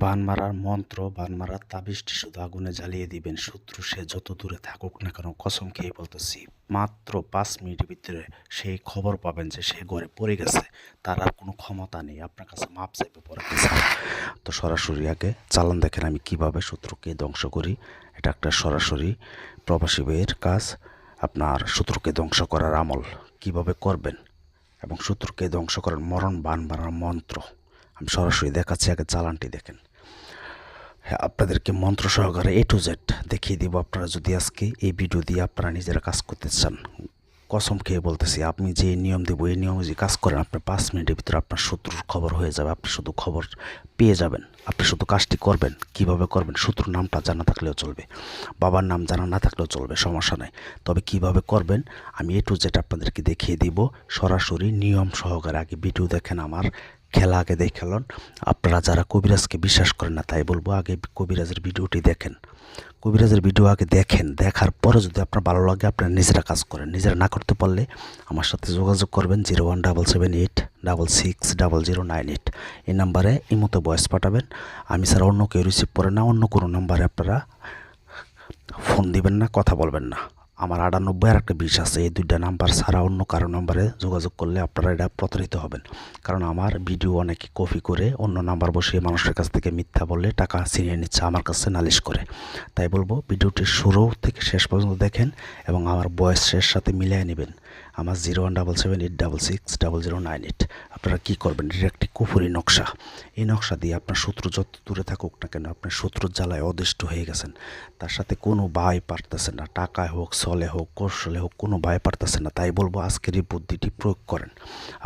বান মারার মন্ত্র, বান মারার তাবিজটি শুধু আগুনে জ্বালিয়ে দিবেন। শত্রু সে যত দূরে থাকুক না কেন, কসম খেয়ে বলতেছি, মাত্র 5 মিনিটের ভিতরে সেই খবর পাবেন যে সে ঘরে পড়ে গেছে। তার আর কোনো ক্ষমতা নেই, আপনার কাছে মাপ চাইবে পরে কিছু। তো সরাসরি আগে চালান দেখেন আমি কিভাবে শত্রুকে ধ্বংস করি। এটা একটা সরাসরি প্রবাসী ভাইয়ের কাজ। আপনার শত্রুকে ধ্বংস করার আমল কিভাবে করবেন এবং শত্রুকে ধ্বংস করার মরণ বান মারার মন্ত্র আমি সরাসরি দেখাচ্ছি। আগে চালানটি দেখেন। হ্যাঁ, আপনাদেরকে মন্ত্র সহকারে A to Z দেখিয়ে দিব। আপনারা যদি আজকে এই ভিডিও দিয়ে আপনারা নিজেরা কাজ করতে চান, কসম খেয়ে বলতেছি, আপনি যে নিয়ম দেবো এই নিয়ম যে কাজ করেন, আপনার 5 মিনিটের ভিতরে আপনার শত্রুর খবর হয়ে যাবে। আপনি শুধু খবর পেয়ে যাবেন। আপনি শুধু কাজটি করবেন। কিভাবে করবেন? শত্রুর নামটা জানা থাকলেও চলবে, বাবার নাম জানা না থাকলেও চলবে, সমস্যা নাই। তবে কিভাবে করবেন আমি A to Z আপনাদেরকে দেখিয়ে দিব সরাসরি নিয়ম সহকারে। আগে ভিডিও দেখেন, আমার খেলা আগে দেখালন। আপনারা যারা কবিরাজকে বিশ্বাস করেন না, তাই বলবো আগে কবিরাজের ভিডিওটি দেখেন। কবিরাজের ভিডিও আগে দেখেন, দেখার পরে যদি আপনার ভালো লাগে আপনারা নিজেরা কাজ করেন। নিজেরা না করতে পারলে আমার সাথে যোগাযোগ করবেন 0177860098। এই নাম্বারে ইমোতে ভয়েস পাঠাবেন। আমি ছাড়া অন্য কেউ রিসিভ করে না, অন্য কোনো নাম্বারে আপনারা ফোন দিবেন না, কথা বলবেন না। আমার 98 আর একটা 20 আছে, এই দুইটা নাম্বার ছাড়া অন্য কারো নাম্বারে যোগাযোগ করলে আপনারা এটা প্রতারিত হবেন। কারণ আমার ভিডিও অনেকে কপি করে অন্য নাম্বার বসিয়ে মানুষের কাছ থেকে মিথ্যা বললে টাকা ছিনিয়ে নিচ্ছে, আমার কাছে নালিশ করে। তাই বলবো ভিডিওটি শুরু থেকে শেষ পর্যন্ত দেখেন এবং আমার বয়সের সাথে মিলিয়ে নেবেন। আমার 0177866098। আপনারা কী করবেন? এটা একটি কুফুরি নকশা। এই নকশা দিয়ে আপনার শত্রু যত দূরে থাকুক না কেন, আপনার শত্রুর জ্বালায় অদৃষ্ট হয়ে গেছেন, তার সাথে কোনো ভাই পারতেছে না, টাকায় হোক, ছলে হোক, কৌশলে হোক, কোনো ভাই পারতেছে না। তাই বলবো আজকের এই বুদ্ধিটি প্রয়োগ করেন।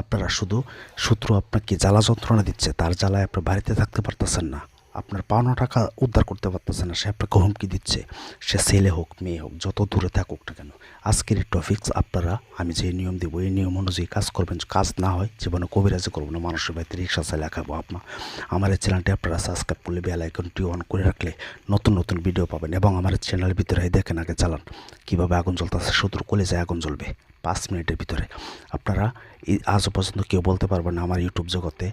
আপনারা শুধু শত্রু আপনাকে জ্বালা যন্ত্রণা দিচ্ছে, তার জ্বালায় আপনার বাড়িতে থাকতে পারতেছেন না, আপনার পাওনা টাকা উদ্ধার করতে পারতেছে না, সে আপনাকে হুমকি দিচ্ছে, সে ছেলে হোক মেয়ে হোক, যত দূরে থাকুক না কেন। আজকের এই টপিক্স আপনারা আমি যে নিয়ম দেবো এই নিয়ম অনুযায়ী কাজ করবেন। কাজ না হয় জীবনে কবিরাজি করবো না, মানুষের বাড়িতে রিক্সা চালিয়ে খাবো। আমার এই চ্যানেলটি আপনারা সাবস্ক্রাইব করলে বেল আইকনটি অন করে রাখলে নতুন নতুন ভিডিও পাবেন। এবং আমার চ্যানেলের ভিতরে দেখেন আগে চালান কীভাবে আগুন জ্বলতেছে। শত্রু কলেজায় আগুন জ্বলবে 5 মিনিটের ভিতরে। আপনারা আজও পর্যন্ত কেউ বলতে পারবেন না আমার ইউটিউব জগতে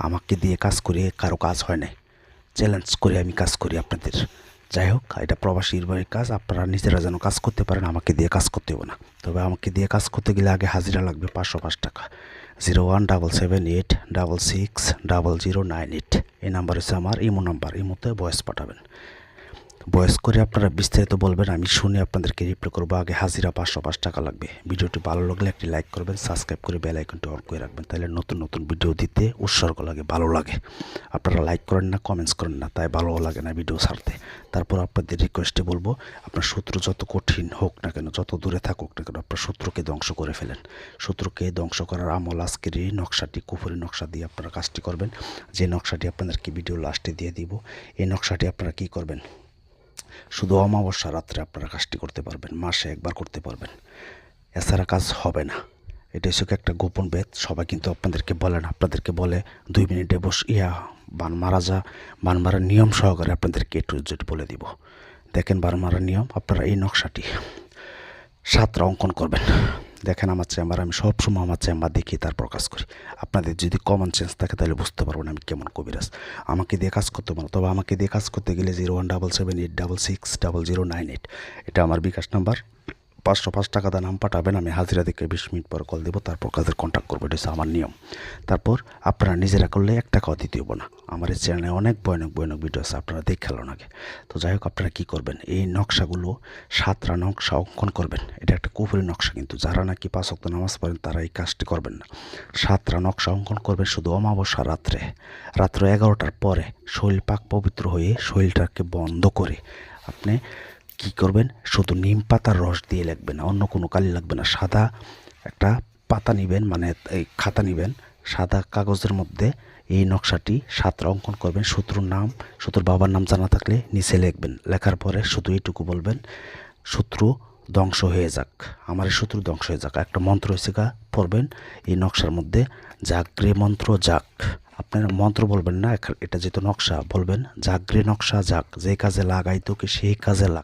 আমাকে দিয়ে কাজ করিয়ে কারো কাজ হয় নাই। চ্যালেঞ্জ করে আমি কাজ করি আপনাদের। যাই হোক, এটা প্রবাসীর বাড়ির কাজ, আপনারা নিজেরা যেন কাজ করতে পারেন, আমাকে দিয়ে কাজ করতে হবে না। তবে আমাকে দিয়ে কাজ করতে গেলে আগে হাজিরা লাগবে 505 টাকা। 0177866098। এই নাম্বার হচ্ছে আমার ইমো নাম্বার। ইমোতে ভয়েস পাঠাবেন। ভয়েস করে আপনারা বিস্তারিত বলবেন, আমি শুনে আপনাদেরকে রিপ্লাই করবো। আগে হাজিরা 505 টাকা লাগবে। ভিডিওটি ভালো লাগলে একটি লাইক করবেন, সাবস্ক্রাইব করে বেল আইকনটি অন করে রাখবেন, তাহলে নতুন নতুন ভিডিও দিতে উৎসর্গ লাগে, ভালো লাগে। আপনারা লাইক করেন না, কমেন্টস করেন না, তাই ভালো লাগে না ভিডিও ছাড়তে। তারপর আপনাদের রিকোয়েস্টে বলবো, আপনার শত্রু যত কঠিন হোক না কেন, যত দূরে থাকুক না কেন, আপনার শত্রুকে ধ্বংস করে ফেলেন। শত্রুকে ধ্বংস করার আমল আজকের এই নকশাটি, কুফুরি নকশা দিয়ে আপনারা কাজটি করবেন। যে নকশাটি আপনাদেরকে ভিডিও লাস্টে দিয়ে দিব, এই নকশাটি আপনারা কী করবেন? শুধু অমাবস্যা রাত্রে আপনারা কাজটি করতে পারবেন, মাসে একবার করতে পারবেন, এছাড়া কাজ হবে না। এটা হচ্ছে একটা গোপন বেদ, সবাই কিন্তু আপনাদেরকে বলে না। আপনাদেরকে বলে 2 মিনিটে বান মারার নিয়ম সহকারে আপনাদেরকে A to Z বলে দিব। দেখেন বান মারার নিয়ম। আপনারা এই নকশাটি 7টা অঙ্কন করবেন। দেখেন আমার চেম্বার, আমি সবসময় আমার চেম্বার দেখিয়ে তারপর কাজ করি। আপনাদের যদি কমন সেন্স থাকে তাহলে বুঝতে পারবেন আমি কেমন কবিরাজ। আমাকে দিয়ে কাজ করতে পারো, তবে আমাকে দিয়ে কাজ করতে গেলে 0177866098। এটা আমার বিকাশ নাম্বার। 505 টাকা দিয়ে নাম পাঠাবেন, আমি হাজিরা থেকে 20 মিনিট পর কল দেবো, তারপর কাজের কন্ট্যাক্ট করবো। এটা হচ্ছে আমার নিয়ম। তারপর আপনারা নিজেরা করলে 1 টাকাও দিতে হবো না। আমার এই চ্যানেলে অনেক ভয়ানক ভিডিও আছে, আপনারা দেখলেন আগে। তো যাই হোক, আপনারা কী করবেন? এই নকশাগুলো 7টা নকশা অঙ্কন করবেন। এটা একটা কুফুরি নকশা, কিন্তু যারা নাকি 5 ওয়াক্ত নামাজ পড়েন তারা এই কাজটি করবেন না। 7টা নকশা অঙ্কন করবেন শুধু অমাবস্যা রাত্র 11টার পরে। শরীর পাক পবিত্র হয়ে শরীরটাকে বন্ধ করে আপনি কী করবেন? শুধু নিম পাতার রস দিয়ে লিখবেন, অন্য কোনো কালি লাগবে না। সাদা একটা পাতা নেবেন, মানে এই খাতা নেবেন, সাদা কাগজের মধ্যে এই নকশাটি 7টা অঙ্কন করবেন। শত্রুর নাম, শত্রুর বাবার নাম জানা থাকলে নিচে লিখবেন। লেখার পরে শুধু এইটুকু বলবেন, শত্রু ধ্বংস হয়ে যাক, আমার শত্রু ধ্বংস হয়ে যাক। একটা মন্ত্র হয়েছে পড়বেন এই নকশার মধ্যে, জাগ্রে মন্ত্র যাক। আপনারা মন্ত্র বলবেন না, এটা যেহেতু নকশা, বলবেন জাগ্রে নকশা যাক, যে কাজে লাগাই তোকে সেই কাজে লাগ।